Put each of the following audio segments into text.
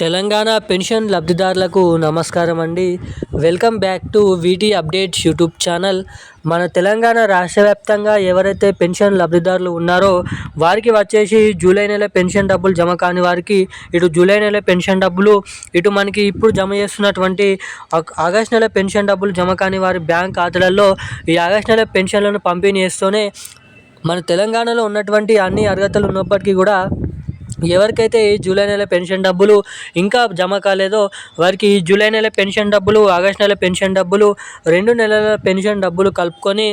Telangana pension లబ్ధిదారులకు నమస్కారం అండి. Welcome back to వీటీ updates YouTube channel. మన తెలంగాణ రాష్ట్ర వ్యాప్తంగా ఎవరైతే పెన్షన్ లబ్ధిదారులు ఉన్నారో వారికి వచ్చేసి జూలై నెల పెన్షన్ డబ్బులు జమ కాని వారికి ఇటు జూలై నెల పెన్షన్ డబ్బులు, ఇటు మనకి ఇప్పుడు జమ చేస్తున్నటువంటి ఆగస్ట్ నెల పెన్షన్ డబ్బులు జమ కాని వారి బ్యాంక్ ఖాతాలలో ఈ ఆగస్ట్ నెల పెన్షన్లను పంపిణీ చేస్తూనే మన తెలంగాణలో ఉన్నటువంటి అన్ని అర్హతలు ఉన్నప్పటికీ కూడా ఎవరికైతే ఈ జూలై నెల పెన్షన్ డబ్బులు ఇంకా జమ కాలేదో వారికి ఈ జూలై నెల పెన్షన్ డబ్బులు, ఆగస్ట్ నెల పెన్షన్ డబ్బులు, 2 నెలల పెన్షన్ డబ్బులు కలుపుకొని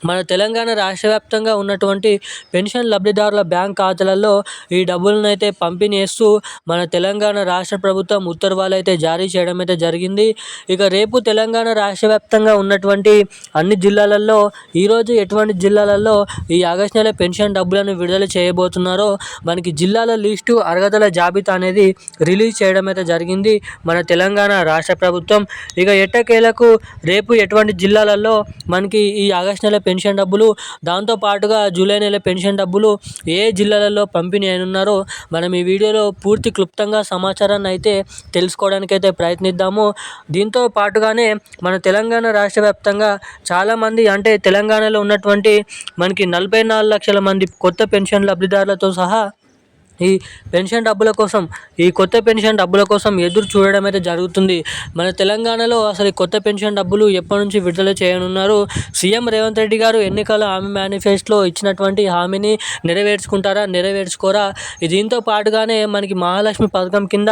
మన తెలంగాణ రాష్ట్ర వ్యాప్తంగా ఉన్నటువంటి పెన్షన్ లబ్ధిదారుల బ్యాంక్ ఖాతాలలో ఈ డబ్బులను అయితే పంపిణీ చేస్తూ మన తెలంగాణ రాష్ట్ర ప్రభుత్వం ఉత్తర్వులు అయితే జారీ చేయడం అయితే జరిగింది. ఇక రేపు తెలంగాణ రాష్ట్ర వ్యాప్తంగా ఉన్నటువంటి అన్ని జిల్లాలలో ఈరోజు ఎటువంటి జిల్లాలలో ఈ ఆగస్ట్ నెల పెన్షన్ డబ్బులను విడుదల చేయబోతున్నారో మనకి జిల్లాల లిస్టు, అర్హతల జాబితా అనేది రిలీజ్ చేయడం అయితే జరిగింది మన తెలంగాణ రాష్ట్ర ప్రభుత్వం. ఇక ఎట్టకేలకు రేపు ఎటువంటి జిల్లాలలో మనకి ఈ ఆగస్ట్ నెల పెన్షన్ డబ్బులు, దాంతో పాటుగా జూలై నెల పెన్షన్ డబ్బులు ఏ జిల్లాలలో పంపిణీ అయినున్నారో మనం ఈ వీడియోలో పూర్తి క్లుప్తంగా సమాచారాన్ని అయితే తెలుసుకోవడానికి అయితే ప్రయత్నిద్దాము. దీంతో పాటుగానే మన తెలంగాణ రాష్ట్ర వ్యాప్తంగా చాలామంది, అంటే తెలంగాణలో ఉన్నటువంటి మనకి 44 లక్షల మంది కొత్త పెన్షన్ లబ్ధిదారులతో సహా ఈ పెన్షన్ డబ్బుల కోసం, ఈ కొత్త పెన్షన్ డబ్బుల కోసం ఎదురు చూడడం అయితే జరుగుతుంది. మన తెలంగాణలో అసలు ఈ కొత్త పెన్షన్ డబ్బులు ఎప్పటి నుంచి విడుదల చేయనున్నారు? సీఎం రేవంత్ రెడ్డి గారు ఎన్నికల హామీ మేనిఫెస్టోలో ఇచ్చినటువంటి హామీని నెరవేర్చుకుంటారా, నెరవేర్చుకోరా? దీంతో పాటుగానే మనకి మహాలక్ష్మి పథకం కింద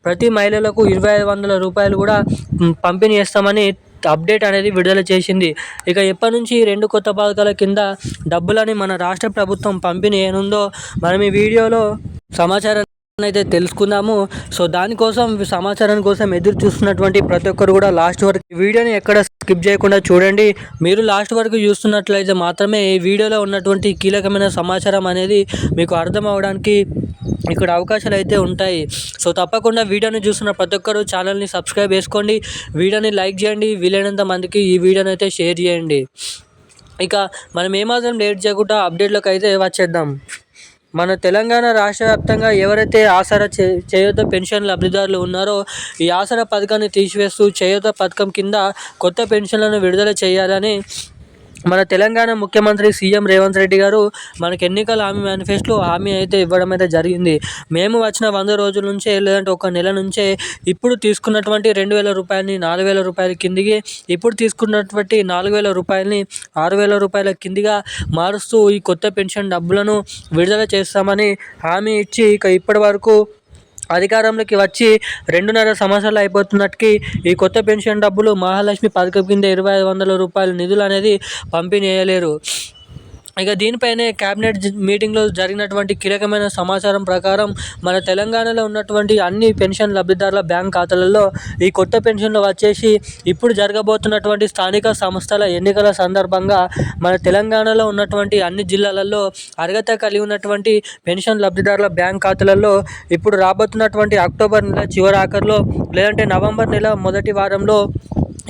ప్రతి మహిళలకు 2,500 రూపాయలు కూడా పంపిణీ చేస్తామని అప్డేట్ అనేది విడుదల చేసింది. ఇక ఎప్పటి నుంచి 2 కొత్త పథకాల కింద డబ్బులని మన రాష్ట్ర ప్రభుత్వం పంపిణీ చేయనుందో మనం ఈ వీడియోలో సమాచారాన్ని అయితే తెలుసుకుందాము. సో దానికోసం, సమాచారం కోసం ఎదురు చూస్తున్నటువంటి ప్రతి ఒక్కరు కూడా లాస్ట్ వరకు వీడియోని ఎక్కడ స్కిప్ చేయకుండా చూడండి. మీరు లాస్ట్ వరకు చూస్తున్నట్లయితే మాత్రమే ఈ వీడియోలో ఉన్నటువంటి కీలకమైన సమాచారం అనేది మీకు అర్థం అవ్వడానికి ఇక్కడ అవకాశాలు అయితే ఉంటాయి. సో తప్పకుండా వీడియోని చూస్తున్న ప్రతి ఒక్కరు ఛానల్ని సబ్స్క్రైబ్ చేసుకోండి, వీడియోని లైక్ చేయండి, వీలైనంత మందికి ఈ వీడియోని అయితే షేర్ చేయండి. ఇక మనం ఏమాత్రం లేట్ చేయకుండా అప్డేట్లోకి అయితే వచ్చేద్దాం. మన తెలంగాణ రాష్ట్ర వ్యాప్తంగా ఎవరైతే ఆసరా చేయూత పెన్షన్ లబ్ధిదారులు ఉన్నారో ఈ ఆసరా పథకాన్ని తీసివేస్తూ చేయూత పథకం కింద కొత్త పెన్షన్లను విడుదల చేయాలని మన తెలంగాణ ముఖ్యమంత్రి సీఎం రేవంత్ రెడ్డి గారు మనకి ఎన్నికల హామీ మేనిఫెస్టోలో హామీ అయితే ఇవ్వడం అయితే జరిగింది. మేము వచ్చిన 100 రోజుల నుంచే, లేదంటే 1 నెల నుంచే ఇప్పుడు తీసుకున్నటువంటి 2,000 రూపాయలని 4,000 రూపాయల కిందికి, ఇప్పుడు తీసుకున్నటువంటి 4,000 రూపాయలని 6,000 రూపాయల కిందిగా మారుస్తూ ఈ కొత్త పెన్షన్ డబ్బులను విడుదల చేస్తామని హామీ ఇచ్చి ఇక ఇప్పటి వరకు అధికారంలోకి వచ్చి 2.5 సంవత్సరాలు అయిపోతున్నట్టుకి ఈ కొత్త పెన్షన్ డబ్బులు మహాలక్ష్మి పథకం కింద 2,500 రూపాయల నిధులు అనేది పంపిణీ చేయలేరు. ఇక దీనిపైనే క్యాబినెట్ మీటింగ్లో జరిగినటువంటి కీలకమైన సమాచారం ప్రకారం మన తెలంగాణలో ఉన్నటువంటి అన్ని పెన్షన్ లబ్ధిదారుల బ్యాంక్ ఖాతాలలో ఈ కొత్త పెన్షన్లు వచ్చేసి ఇప్పుడు జరగబోతున్నటువంటి స్థానిక సంస్థల ఎన్నికల సందర్భంగా మన తెలంగాణలో ఉన్నటువంటి అన్ని జిల్లాలలో అర్హత కలిగి ఉన్నటువంటి పెన్షన్ లబ్ధిదారుల బ్యాంక్ ఖాతాలలో ఇప్పుడు రాబోతున్నటువంటి అక్టోబర్ నెల చివరి ఆఖరిలో, లేదంటే నవంబర్ నెల మొదటి వారంలో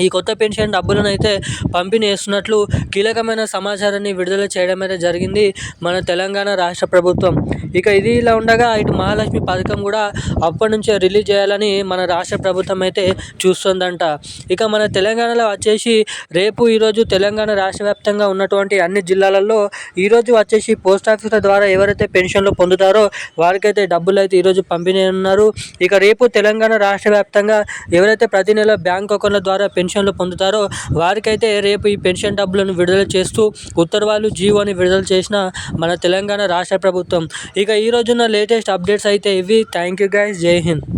ఈ కొత్త పెన్షన్ డబ్బులను అయితే పంపిణీ చేస్తున్నట్లు కీలకమైన సమాచారాన్ని విడుదల చేయడం అయితే జరిగింది మన తెలంగాణ రాష్ట్ర ప్రభుత్వం. ఇక ఇది ఇలా ఉండగా ఇటు మహాలక్ష్మి పథకం కూడా అప్పటి నుంచే రిలీజ్ చేయాలని మన రాష్ట్ర ప్రభుత్వం అయితే చూస్తుందంట. ఇక మన తెలంగాణలో వచ్చేసి రేపు, ఈరోజు తెలంగాణ రాష్ట్ర వ్యాప్తంగా ఉన్నటువంటి అన్ని జిల్లాలలో ఈరోజు వచ్చేసి పోస్ట్ ఆఫీసుల ద్వారా ఎవరైతే పెన్షన్లు పొందుతారో వారికైతే డబ్బులు అయితే ఈరోజు పంపిణీ ఉన్నారు. ఇక రేపు తెలంగాణ రాష్ట్ర వ్యాప్తంగా ఎవరైతే ప్రతి నెల బ్యాంక్ అకౌంట్ల ద్వారా పెన్షన్లు పొందుతారో వారికైతే రేపు ఈ పెన్షన్ డబ్బులను విడుదల చేస్తూ ఉత్తర్వులు, జీవోని విడుదల చేసిన మన తెలంగాణ రాష్ట్ర ప్రభుత్వం. ఇక ఈ రోజున లేటెస్ట్ అప్డేట్స్ అయితే ఇవి. థ్యాంక్ యూ గైస్, జై హింద్.